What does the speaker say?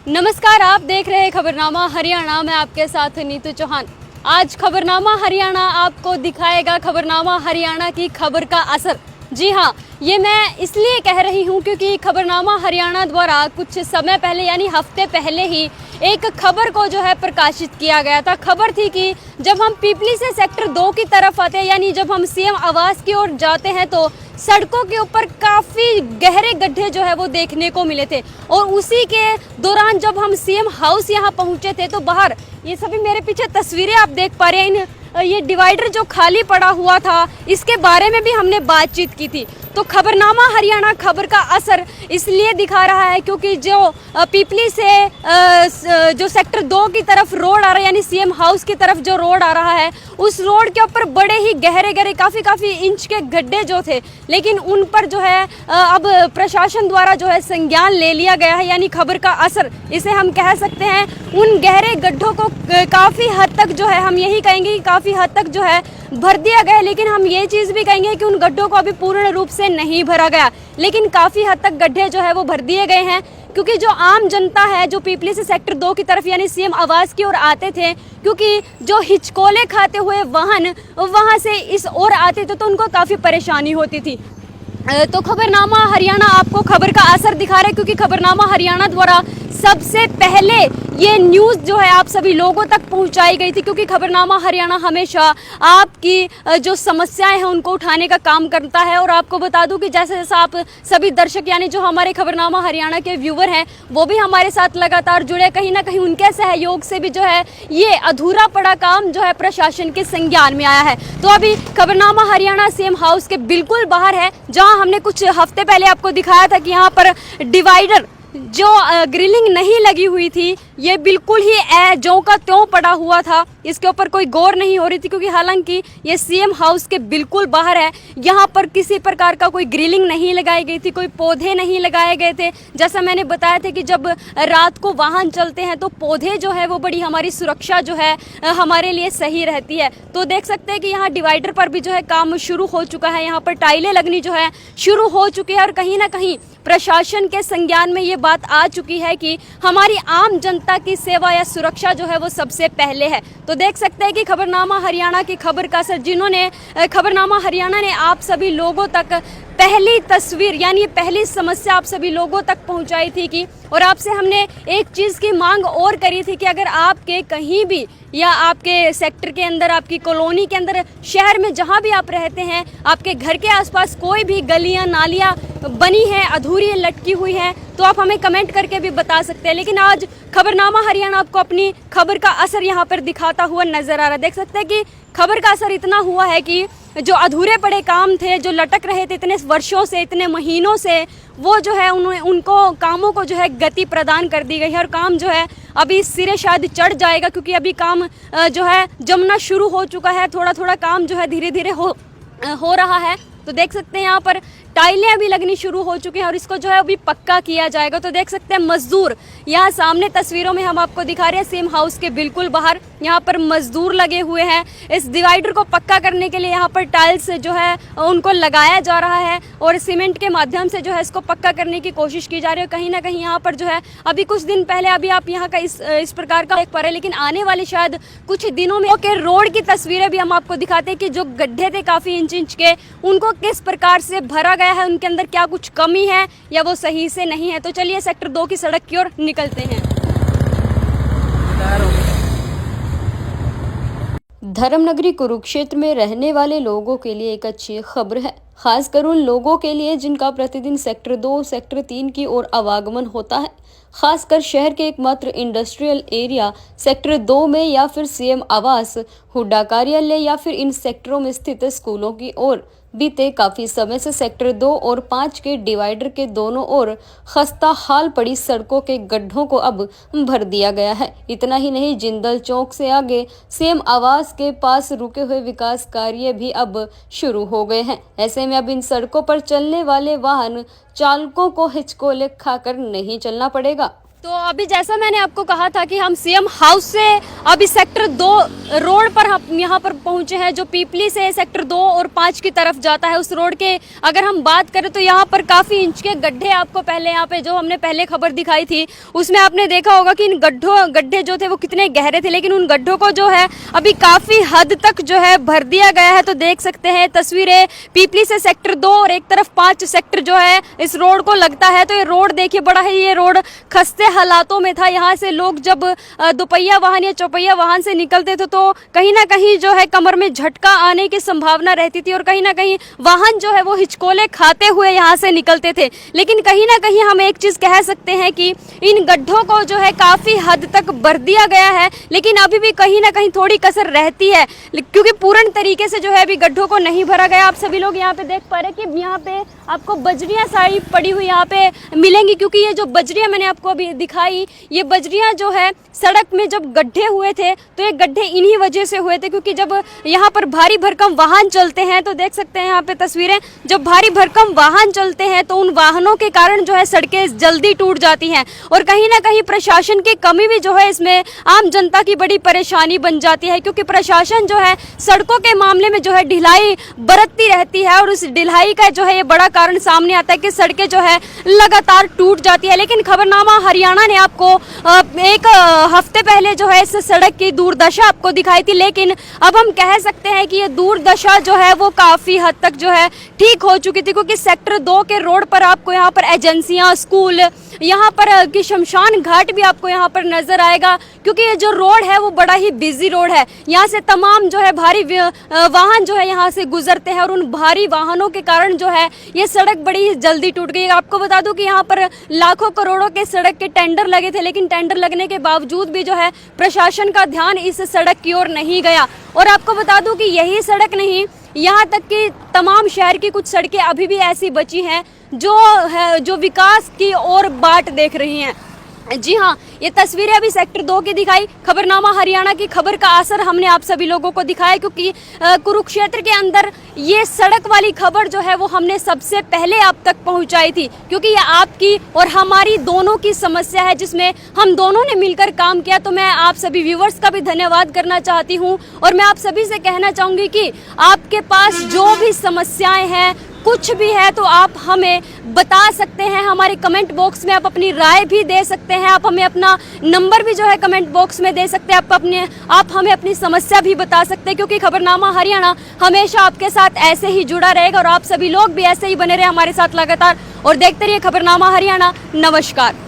नमस्कार, आप देख रहे हैं खबरनामा हरियाणा। मैं आपके साथ नीतू चौहान। आज खबरनामा हरियाणा आपको दिखाएगा खबरनामा हरियाणा की खबर का असर। जी हाँ, ये मैं इसलिए कह रही हूँ क्योंकि खबरनामा हरियाणा द्वारा कुछ समय पहले यानी हफ्ते पहले ही एक खबर को जो है प्रकाशित किया गया था। खबर थी कि जब हम पीपली से सेक्टर 2 की तरफ आते हैं, यानी जब हम सीएम आवास की ओर जाते हैं, तो सड़कों के ऊपर काफ़ी गहरे गड्ढे जो है वो देखने को मिले थे। और उसी के दौरान जब हम सीएम हाउस यहाँ पहुँचे थे तो बाहर ये सभी मेरे पीछे तस्वीरें आप देख पा रहे हैं, ये डिवाइडर जो खाली पड़ा हुआ था इसके बारे में भी हमने बातचीत की थी। तो खबरनामा हरियाणा खबर का असर इसलिए दिखा रहा है क्योंकि जो पीपली से जो सेक्टर 2 की तरफ रोड आ रहा है, यानी सीएम हाउस की तरफ जो रोड आ रहा है, उस रोड के ऊपर बड़े ही गहरे गहरे काफ़ी इंच के गड्ढे जो थे, लेकिन उन पर जो है अब प्रशासन द्वारा जो है संज्ञान ले लिया गया है। यानी खबर का असर इसे हम कह सकते हैं। उन गहरे गड्ढों को काफ़ी हद तक जो है हम यही कहेंगे कि काफ़ी हद तक जो है भर दिया गया, लेकिन हम ये चीज़ भी कहेंगे कि उन गड्ढों को अभी पूर्ण रूप से नहीं भरा गया, लेकिन काफ़ी हद तक गड्ढे जो है वो भर दिए गए हैं। क्योंकि जो आम जनता है जो पीपली से सेक्टर 2 की तरफ यानी सीएम आवास की ओर आते थे, क्योंकि जो हिचकोले खाते हुए वाहन वहाँ से इस ओर आते थे तो उनको काफ़ी परेशानी होती थी। तो खबरनामा हरियाणा आपको खबर का असर दिखा रहा है क्योंकि खबरनामा हरियाणा द्वारा सबसे पहले ये न्यूज़ जो है आप सभी लोगों तक पहुंचाई गई थी, क्योंकि खबरनामा हरियाणा हमेशा आपकी जो समस्याएं हैं उनको उठाने का काम करता है। और आपको बता दूं कि जैसे जैसा आप सभी दर्शक यानी जो हमारे खबरनामा हरियाणा के व्यूवर हैं वो भी हमारे साथ लगातार जुड़े, कहीं ना कहीं उनके सहयोग से भी जो है ये अधूरा पड़ा काम जो है प्रशासन के संज्ञान में आया है। तो अभी खबरनामा हरियाणा सीएम हाउस के बिल्कुल बाहर है, जहाँ हमने कुछ हफ्ते पहले आपको दिखाया था कि यहाँ पर डिवाइडर जो ग्रिलिंग नहीं लगी हुई थी ये बिल्कुल ही ज्यों का त्यों पड़ा हुआ था, इसके ऊपर कोई गौर नहीं हो रही थी, क्योंकि हालांकि ये सीएम हाउस के बिल्कुल बाहर है। यहाँ पर किसी प्रकार का कोई ग्रिलिंग नहीं लगाई गई थी, कोई पौधे नहीं लगाए गए थे। जैसा मैंने बताया था कि जब रात को वाहन चलते हैं तो पौधे जो है वो बड़ी हमारी सुरक्षा जो है हमारे लिए सही रहती है। तो देख सकते हैं कि यहाँ डिवाइडर पर भी जो है काम शुरू हो चुका है, यहाँ पर टाइलें लगनी जो है शुरू हो चुकी है। और कहीं ना कहीं प्रशासन के संज्ञान में ये बात आ चुकी है कि हमारी आम जनता की सेवा या सुरक्षा जो है वो सबसे पहले है। तो देख सकते हैं कि खबरनामा हरियाणा की खबर का असर, जिन्होंने खबरनामा हरियाणा ने आप सभी लोगों तक पहली तस्वीर यानी पहली समस्या आप सभी लोगों तक पहुंचाई थी कि, और आपसे हमने एक चीज़ की मांग और करी थी कि अगर आपके कहीं भी या आपके सेक्टर के अंदर, आपकी कॉलोनी के अंदर, शहर में जहां भी आप रहते हैं, आपके घर के आसपास कोई भी गलियां नालियां बनी हैं, अधूरी लटकी हुई हैं, तो आप हमें कमेंट करके भी बता सकते हैं। लेकिन आज खबरनामा हरियाणा आपको अपनी खबर का असर यहाँ पर दिखाता हुआ नजर आ रहा है। देख सकते हैं कि खबर का असर इतना हुआ है कि जो अधूरे पड़े काम थे, जो लटक रहे थे इतने वर्षों से, इतने महीनों से, वो जो है उनको कामों को जो है गति प्रदान कर दी गई है। और काम जो है अभी सिरे शायद चढ़ जाएगा, क्योंकि अभी काम जो है जमना शुरू हो चुका है। थोड़ा थोड़ा काम जो है धीरे धीरे हो रहा है। तो देख सकते हैं यहाँ पर टाइलें अभी लगनी शुरू हो चुकी हैं और इसको जो है अभी पक्का किया जाएगा। तो देख सकते हैं मजदूर यहाँ सामने तस्वीरों में हम आपको दिखा रहे हैं, सीएम हाउस के बिल्कुल बाहर यहाँ पर मजदूर लगे हुए हैं। इस डिवाइडर को पक्का करने के लिए यहाँ पर टाइल्स जो है उनको लगाया जा रहा है और सीमेंट के माध्यम से जो है इसको पक्का करने की कोशिश की जा रही है। कहीं ना कहीं यहाँ पर जो है अभी कुछ दिन पहले अभी आप यहाँ का इस प्रकार का देख पा रहे हैं, लेकिन आने वाले शायद कुछ दिनों में रोड की तस्वीरें भी हम आपको दिखाते हैं कि जो गड्ढे थे काफ़ी इंच के, उनको किस प्रकार से भरा गया है, उनके अंदर क्या कुछ कमी है या वो सही से नहीं है। तो चलिए सेक्टर 2 की सड़क की ओर निकलते हैं। धर्मनगरी कुरुक्षेत्र में रहने वाले लोगों के लिए एक अच्छी खबर है, खासकर उन लोगों के लिए जिनका प्रतिदिन सेक्टर 2, सेक्टर 3 की ओर आवागमन होता है। खासकर शहर के एकमात्र इंडस्ट्रियल एरिया सेक्टर 2 में या फिर सीएम आवास, हुड्डा कार्यालय या फिर इन सेक्टरों में स्थित स्कूलों की ओर बीते काफी समय से सेक्टर 2 और 5 के डिवाइडर के दोनों ओर खस्ता हाल पड़ी सड़कों के गड्ढों को अब भर दिया गया है। इतना ही नहीं, जिंदल चौक से आगे सीएम आवास के पास रुके हुए विकास कार्य भी अब शुरू हो गए हैं। ऐसे में अब इन सड़कों पर चलने वाले वाहन चालकों को हिचकोले खाकर नहीं चलना पड़ेगा। तो अभी जैसा मैंने आपको कहा था कि हम सीएम हाउस से अभी सेक्टर 2 रोड पर हम यहाँ पर पहुंचे हैं, जो पीपली से सेक्टर 2 और 5 की तरफ जाता है। उस रोड के अगर हम बात करें तो यहाँ पर काफ़ी इंच के गड्ढे आपको पहले यहाँ पे जो हमने पहले खबर दिखाई थी उसमें आपने देखा होगा कि इन गड्ढे जो थे वो कितने गहरे थे, लेकिन उन गड्ढों को जो है अभी काफ़ी हद तक जो है भर दिया गया है। तो देख सकते हैं तस्वीरें पीपली से सेक्टर 2 और एक तरफ 5 सेक्टर जो है इस रोड को लगता है। तो ये रोड देखिए बड़ा है, ये रोड खस्ते हालातों में था। यहाँ से लोग जब दोपहिया वाहन या चौपहिया वाहन से निकलते थे तो कहीं ना कहीं जो है कमर में झटका आने की संभावना रहती थी और कहीं ना कहीं वाहन जो है वो हिचकोले खाते हुए यहाँ से निकलते थे। लेकिन कहीं ना कहीं हम एक चीज़ कह सकते हैं कि इन गड्ढों को जो है काफ़ी हद तक भर दिया गया है, लेकिन अभी भी कहीं ना कहीं थोड़ी कसर रहती है, क्योंकि पूर्ण तरीके से जो है अभी गड्ढों को नहीं भरा गया। आप सभी लोग यहाँ पे देख पा रहे हैं कि यहाँ पे आपको बजरियाँ सारी पड़ी हुई यहाँ पे मिलेंगी, क्योंकि ये जो बजरियाँ मैंने आपको अभी दिखाई, ये बजरियाँ जो है सड़क में जब गड्ढे हुए थे तो ये गड्ढे इन्हीं वजह से हुए थे, क्योंकि जब यहाँ पर भारी भरकम वाहन चलते हैं तो देख सकते हैं यहाँ पे तस्वीरें, जब भारी भरकम वाहन चलते हैं तो उन वाहनों के कारण जो है सड़कें जल्दी टूट जाती हैं और कहीं ना कहीं प्रशासन की कमी भी जो है इसमें आम जनता की बड़ी परेशानी बन जाती है, क्योंकि प्रशासन जो है सड़कों के मामले में जो है ढिलाई बरतती रहती है और उस ढिलाई का जो है ये बड़ा कारण सामने आता है कि सड़कें जो है लगातार टूट जाती है। लेकिन खबरनामा हरियाणा ने आपको एक हफ्ते पहले जो है इस सड़क की दुर्दशा आपको दिखाई थी, लेकिन अब हम कह सकते हैं कि ये दुर्दशा जो है वो काफ़ी हद तक जो है ठीक हो चुकी थी, क्योंकि सेक्टर 2 के रोड पर आपको यहाँ पर एजेंसियाँ, स्कूल, यहाँ पर की शमशान घाट भी आपको यहाँ पर नजर आएगा, क्योंकि ये जो रोड है वो बड़ा ही बिजी रोड है। यहाँ से तमाम जो है भारी वाहन जो है यहाँ से गुजरते हैं और उन भारी वाहनों के कारण जो है ये सड़क बड़ी जल्दी टूट गई। आपको बता दूं कि यहाँ पर लाखों करोड़ों के सड़क के टेंडर लगे थे, लेकिन टेंडर लगने के बावजूद भी जो है प्रशासन का ध्यान इस सड़क की ओर नहीं गया। और आपको बता दूं कि यही सड़क नहीं, यहाँ तक कि तमाम शहर की कुछ सड़कें अभी भी ऐसी बची हैं जो विकास की ओर बाट देख रही हैं। जी हाँ, ये तस्वीरें अभी सेक्टर 2 की दिखाई, खबरनामा हरियाणा की खबर का असर हमने आप सभी लोगों को दिखाया, क्योंकि कुरुक्षेत्र के अंदर ये सड़क वाली खबर जो है वो हमने सबसे पहले आप तक पहुंचाई थी, क्योंकि ये आपकी और हमारी दोनों की समस्या है जिसमें हम दोनों ने मिलकर काम किया। तो मैं आप सभी व्यूवर्स का भी धन्यवाद करना चाहती हूँ और मैं आप सभी से कहना चाहूँगी कि आपके पास जो भी समस्याएं हैं, कुछ भी है, तो आप हमें बता सकते हैं। हमारे कमेंट बॉक्स में आप अपनी राय भी दे सकते हैं, आप हमें अपना नंबर भी जो है कमेंट बॉक्स में दे सकते हैं, आप हमें अपनी समस्या भी बता सकते हैं, क्योंकि खबरनामा हरियाणा हमेशा आपके साथ ऐसे ही जुड़ा रहेगा और आप सभी लोग भी ऐसे ही बने रहे हमारे साथ लगातार और देखते रहिए खबरनामा हरियाणा। नमस्कार।